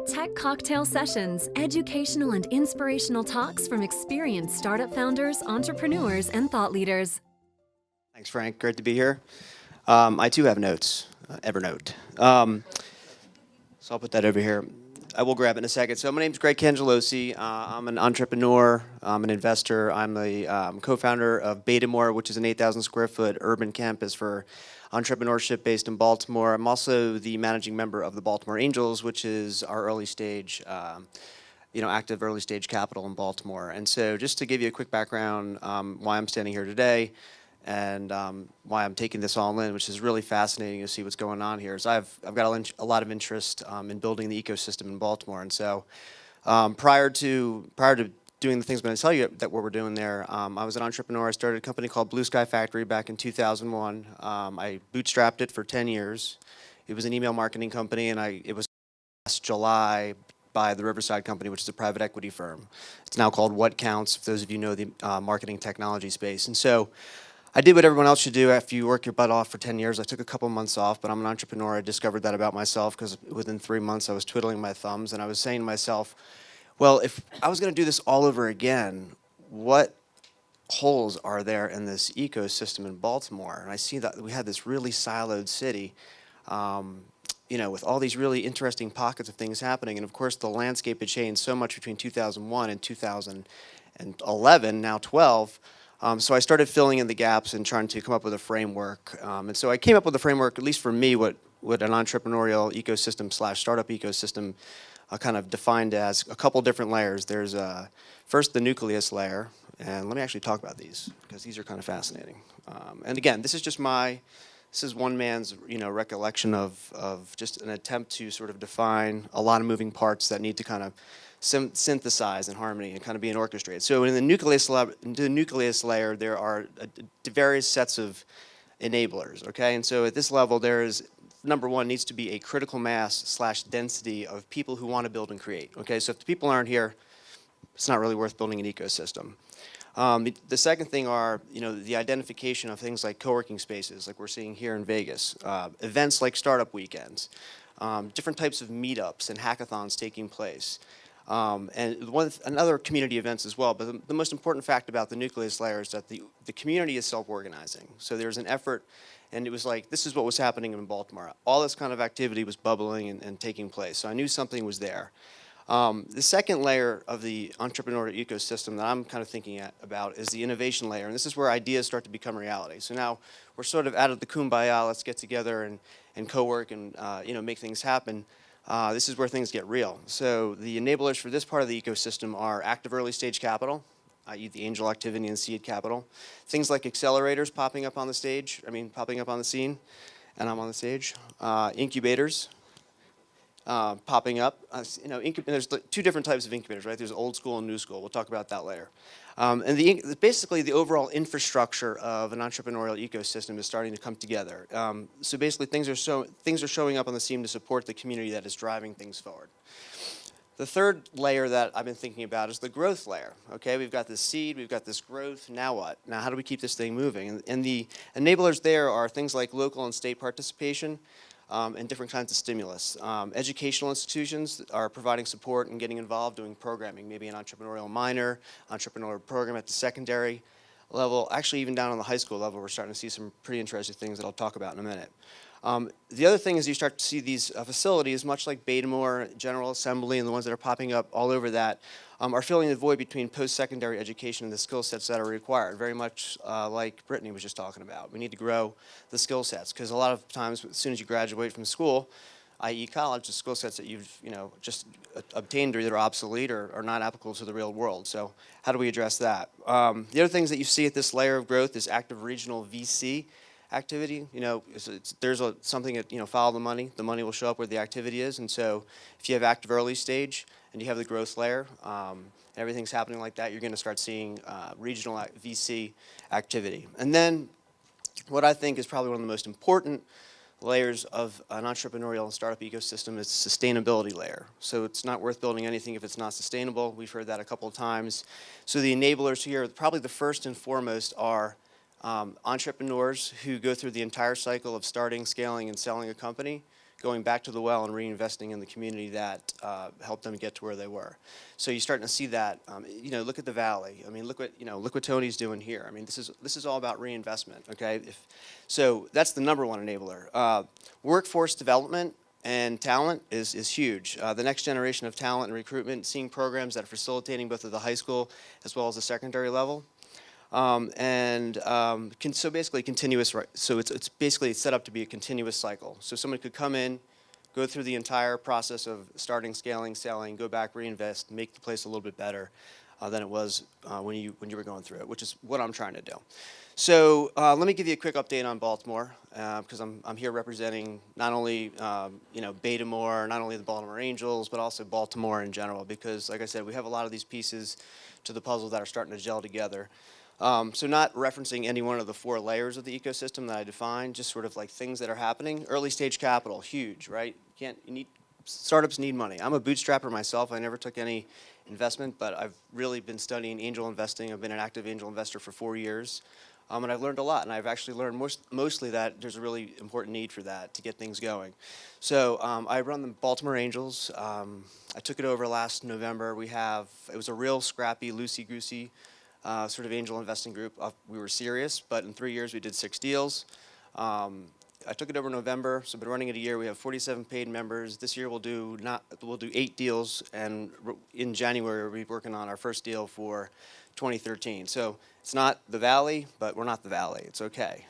Tech Cocktail Sessions, educational and inspirational talks from experienced startup founders, entrepreneurs, and thought leaders. Thanks, Frank. Great to be here. I too have notes, Evernote. So I'll put that over here. I will grab it in a second. So my name's Cangialosi. I'm an entrepreneur. I'm an investor. I'm the co-founder of Betamore, which is an 8,000 square foot urban campus for entrepreneurship based in Baltimore. I'm also the managing member of the Baltimore Angels, which is our early stage, active early stage capital in Baltimore. And so just to give you a quick background why I'm standing here today, and why I'm taking this all in, which is really fascinating to see what's going on here. Is I've got a lot of interest in building the ecosystem in Baltimore, and so prior to doing the things I'm going to tell you that what we're doing there, I was an entrepreneur. I started a company called Blue Sky Factory back in 2001. I bootstrapped it for 10 years. It was an email marketing company, and it was last July by the Riverside Company, which is a private equity firm. It's now called What Counts, if those of you know the marketing technology space. And so I did what everyone else should do after you work your butt off for 10 years. I took a couple months off, but I'm an entrepreneur. I discovered that about myself because within 3 months I was twiddling my thumbs and I was saying to myself, well, if I was going to do this all over again, what holes are there in this ecosystem in Baltimore? And I see that we had this really siloed city, with all these really interesting pockets of things happening. And of course, the landscape had changed so much between 2001 and 2011, now 12. So I started filling in the gaps and trying to come up with a framework. And so I came up with a framework, at least for me, what an entrepreneurial ecosystem / startup ecosystem kind of defined as a couple different layers. There's first the nucleus layer, and let me actually talk about these because these are kind of fascinating. And again, this is one man's recollection of just an attempt to sort of define a lot of moving parts that need to kind of synthesize in harmony and kind of being orchestrated. So in the nucleus layer, there are various sets of enablers, okay? And so at this level, number one, needs to be a critical mass / density of people who want to build and create, okay? So if the people aren't here, it's not really worth building an ecosystem. The second thing are, the identification of things like co-working spaces, like we're seeing here in Vegas, events like startup weekends, different types of meetups and hackathons taking place. And other community events as well. But the most important fact about the nucleus layer is that the community is self-organizing. So there's an effort, and it was like, this is what was happening in Baltimore. All this kind of activity was bubbling and taking place. So I knew something was there. The second layer of the entrepreneurial ecosystem that I'm kind of thinking about is the innovation layer. And this is where ideas start to become reality. So now we're sort of out of the kumbaya, let's get together and co-work and make things happen. This is where things get real. So the enablers for this part of the ecosystem are active early stage capital, i.e. the angel activity and seed capital. Things like accelerators popping up on the scene, and I'm on the stage. Incubators popping up. There's two different types of incubators, right? There's old school and new school. We'll talk about that later. And basically the overall infrastructure of an entrepreneurial ecosystem is starting to come together. So basically things are showing up on the scene to support the community that is driving things forward. The third layer that I've been thinking about is the growth layer. Okay, we've got this seed, we've got this growth, now what? Now how do we keep this thing moving? And the enablers there are things like local and state participation, and different kinds of stimulus. Educational institutions are providing support and getting involved doing programming, maybe an entrepreneurial minor, entrepreneurial program at the secondary level. Actually, even down on the high school level, we're starting to see some pretty interesting things that I'll talk about in a minute. The other thing is you start to see these facilities, much like Betamore, General Assembly, and the ones that are popping up all over that, are filling the void between post-secondary education and the skill sets that are required, very much like Brittany was just talking about. We need to grow the skill sets, because a lot of times, as soon as you graduate from school, i.e. college, the skill sets that you've just obtained are either obsolete or are not applicable to the real world. So how do we address that? The other things that you see at this layer of growth is active regional VC activity. There's something that, follow the money. The money will show up where the activity is. And so if you have active early stage and you have the growth layer, everything's happening like that, you're going to start seeing regional VC activity. And then what I think is probably one of the most important layers of an entrepreneurial and startup ecosystem is the sustainability layer. So it's not worth building anything if it's not sustainable. We've heard that a couple of times. So the enablers here, probably the first and foremost, are entrepreneurs who go through the entire cycle of starting, scaling, and selling a company, going back to the well and reinvesting in the community that helped them get to where they were. So you're starting to see that. Look at the Valley. I mean, look what Tony's doing here. I mean, this is all about reinvestment. Okay, so that's the number one enabler. Workforce development and talent is huge. The next generation of talent and recruitment, seeing programs that are facilitating both at the high school as well as the secondary level. So basically continuous, so it's basically set up to be a continuous cycle. So someone could come in, go through the entire process of starting, scaling, selling, go back, reinvest, make the place a little bit better than it was when you were going through it, which is what I'm trying to do. So let me give you a quick update on Baltimore, because I'm here representing not only Betamore, not only the Baltimore Angels, but also Baltimore in general, because like I said, we have a lot of these pieces to the puzzle that are starting to gel together. So not referencing any one of the 4 layers of the ecosystem that I defined, just sort of like things that are happening. Early stage capital, huge, right? Startups need money. I'm a bootstrapper myself. I never took any investment, but I've really been studying angel investing. I've been an active angel investor for 4 years. And I've learned a lot, and I've actually learned mostly that there's a really important need for that to get things going. So I run the Baltimore Angels. I took it over last November. It was a real scrappy, loosey-goosey sort of angel investing group. We were serious, but in 3 years we did 6 deals. I took it over in November, so I've been running it a year. We have 47 paid members. This year we'll do 8 deals, and in January we'll be working on our first deal for 2013. So it's not the Valley, but we're not the Valley. It's okay.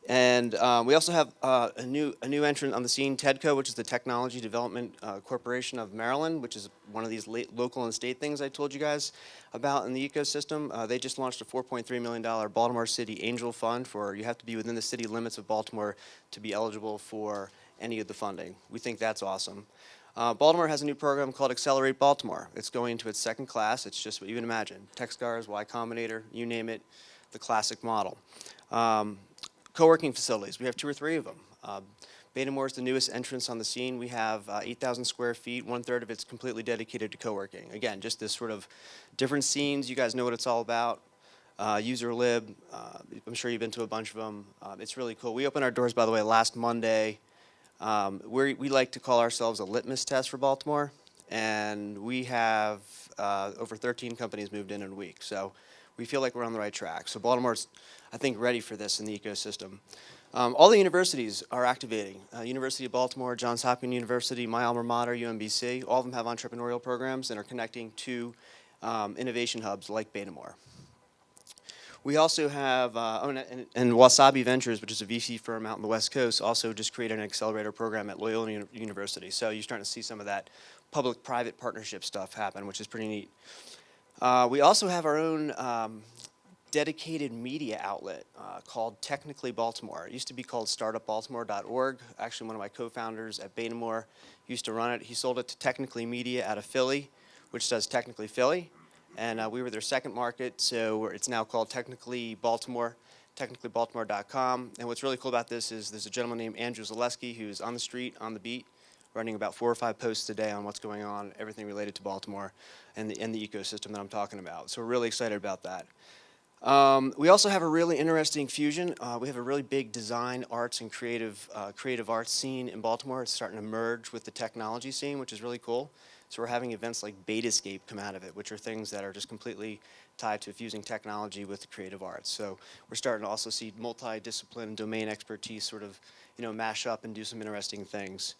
And we also have a new entrant on the scene, TEDCO, which is the Technology Development Corporation of Maryland, which is one of these local and state things I told you guys about in the ecosystem. They just launched a $4.3 million Baltimore City Angel Fund you have to be within the city limits of Baltimore to be eligible for any of the funding. We think that's awesome. Baltimore has a new program called Accelerate Baltimore. It's going into its 2nd class. It's just what you can imagine. TechScars, Y Combinator, you name it, the classic model. Co-working facilities, we have 2 or 3 of them. Betamore is the newest entrance on the scene. We have 8,000 square feet, 1/3 of it's completely dedicated to co-working. Again, just this sort of different scenes. You guys know what it's all about. User Lib, I'm sure you've been to a bunch of them. It's really cool. We opened our doors, by the way, last Monday. We like to call ourselves a litmus test for Baltimore, and we have over 13 companies moved in a week. So we feel like we're on the right track. So Baltimore's, I think, ready for this in the ecosystem. All the universities are activating. University of Baltimore, Johns Hopkins University, my alma mater, UMBC, all of them have entrepreneurial programs and are connecting to innovation hubs like Betamore. We also have, and Wasabi Ventures, which is a VC firm out in the West Coast, also just created an accelerator program at Loyola University. So you're starting to see some of that public-private partnership stuff happen, which is pretty neat. We also have our own dedicated media outlet called Technically Baltimore. It used to be called startupbaltimore.org. Actually, one of my co-founders at Betamore used to run it. He sold it to Technically Media out of Philly, which does Technically Philly. And we were their 2nd market, so it's now called Technically Baltimore, technicallybaltimore.com. And what's really cool about this is there's a gentleman named Andrew Zaleski who's on the street, on the beat, running about 4 or 5 posts a day on what's going on, everything related to Baltimore and the ecosystem that I'm talking about. So we're really excited about that. We also have a really interesting fusion. We have a really big design, arts, and creative arts scene in Baltimore. It's starting to merge with the technology scene, which is really cool. So we're having events like Betascape come out of it, which are things that are just completely tied to fusing technology with the creative arts. So we're starting to also see multidiscipline and domain expertise sort of, mash up and do some interesting things.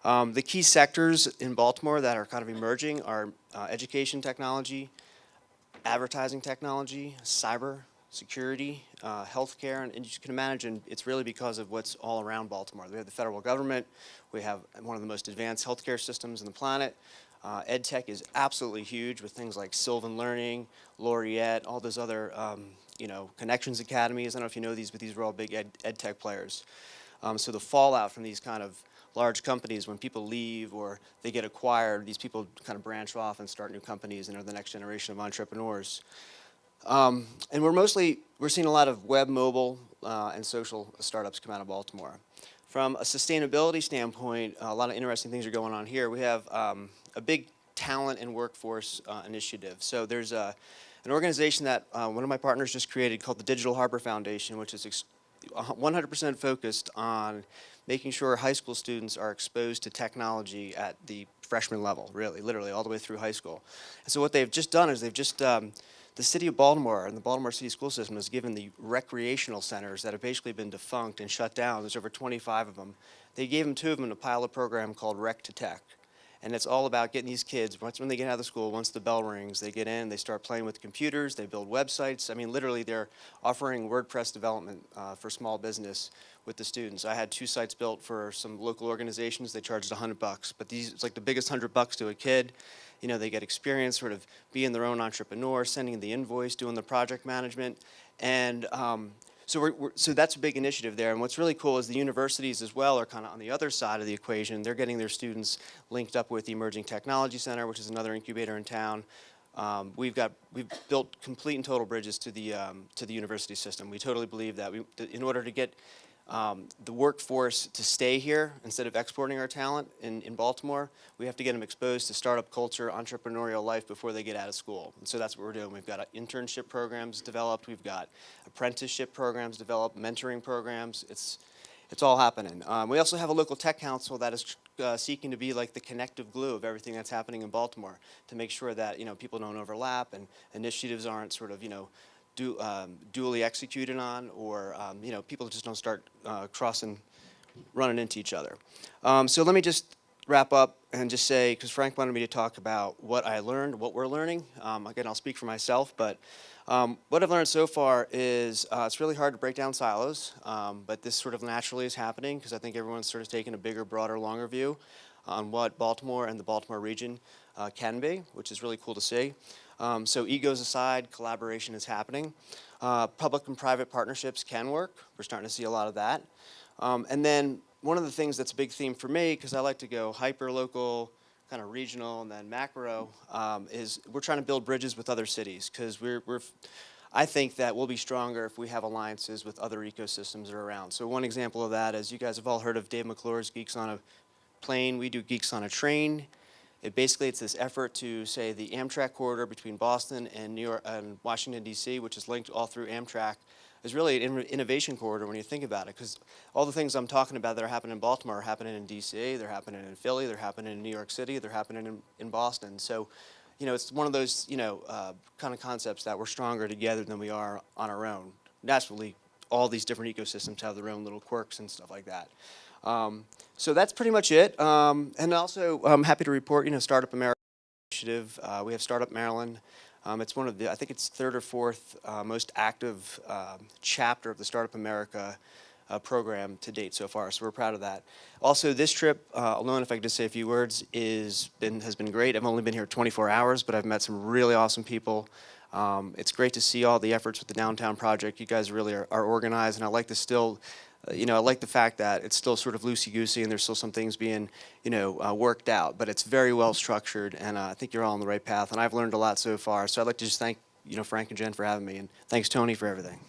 The key sectors in Baltimore that are kind of emerging are education technology, advertising technology, cyber security, healthcare, and as you can imagine, it's really because of what's all around Baltimore. We have the federal government, we have one of the most advanced healthcare systems on the planet. Ed tech is absolutely huge with things like Sylvan Learning, Laureate, all those other connections academies. I don't know if you know these, but these are all big ed tech players. So the fallout from these kind of large companies, when people leave or they get acquired, these people kind of branch off and start new companies and are the next generation of entrepreneurs. And we're seeing a lot of web, mobile, and social startups come out of Baltimore. From a sustainability standpoint, a lot of interesting things are going on here. We have a big talent and workforce initiative. So there's an organization that one of my partners just created called the Digital Harbor Foundation, which is 100% focused on making sure high school students are exposed to technology at the freshman level, really, literally all the way through high school. And so what they've just done is the city of Baltimore and the Baltimore City School System has given the recreational centers that have basically been defunct and shut down, there's over 25 of them, they gave them 2 of them in a pilot program called Rec to Tech. And it's all about getting these kids, when they get out of school, once the bell rings, they get in, they start playing with computers, they build websites. I mean, literally, they're offering WordPress development for small business with the students. I had 2 sites built for some local organizations. They charged $100, but it's like the biggest $100 to a kid. You know, they get experience sort of being their own entrepreneur, sending the invoice, doing the project management, and so that's a big initiative there. And what's really cool is the universities as well are kind of on the other side of the equation. They're getting their students linked up with the Emerging Technology Center, which is another incubator in town. We've built complete and total bridges to the university system. We totally believe that in order to get the workforce to stay here instead of exporting our talent in Baltimore, we have to get them exposed to startup culture, entrepreneurial life before they get out of school. And so that's what we're doing. We've got internship programs developed. We've got apprenticeship programs developed, mentoring programs. It's all happening. We also have a local tech council that is seeking to be like the connective glue of everything that's happening in Baltimore to make sure that people don't overlap and initiatives aren't sort of duly executed on, or people just don't start running into each other. So let me just wrap up and just say, because Frank wanted me to talk about what I learned, what we're learning. Again, I'll speak for myself, but what I've learned so far is it's really hard to break down silos, but this sort of naturally is happening because I think everyone's sort of taking a bigger, broader, longer view on what Baltimore and the Baltimore region can be, which is really cool to see. So egos aside, collaboration is happening. Public and private partnerships can work. We're starting to see a lot of that. And then one of the things that's a big theme for me, because I like to go hyper-local, kind of regional, and then macro, is we're trying to build bridges with other cities, because I think that we'll be stronger if we have alliances with other ecosystems that are around. So one example of that is you guys have all heard of Dave McClure's Geeks on a Plane. We do Geeks on a Train. It's this effort to, say, the Amtrak corridor between Boston and New York and Washington, D.C., which is linked all through Amtrak, is really an innovation corridor when you think about it, because all the things I'm talking about that are happening in Baltimore are happening in D.C., they're happening in Philly, they're happening in New York City, they're happening in Boston. So, it's one of those, kind of concepts that we're stronger together than we are on our own. Naturally, all these different ecosystems have their own little quirks and stuff like that. So that's pretty much it. And also, I'm happy to report, Startup America initiative. We have Startup Maryland. It's one of I think it's 3rd or 4th most active chapter of the Startup America program to date so far. So we're proud of that. Also, this trip alone, if I could just say a few words, has been great. I've only been here 24 hours, but I've met some really awesome people. It's great to see all the efforts with the downtown project. You guys really are organized, and I like I like the fact that it's still sort of loosey-goosey and there's still some things being, worked out. But it's very well structured, and I think you're all on the right path. And I've learned a lot so far. So I'd like to just thank, Frank and Jen for having me, and thanks, Tony, for everything.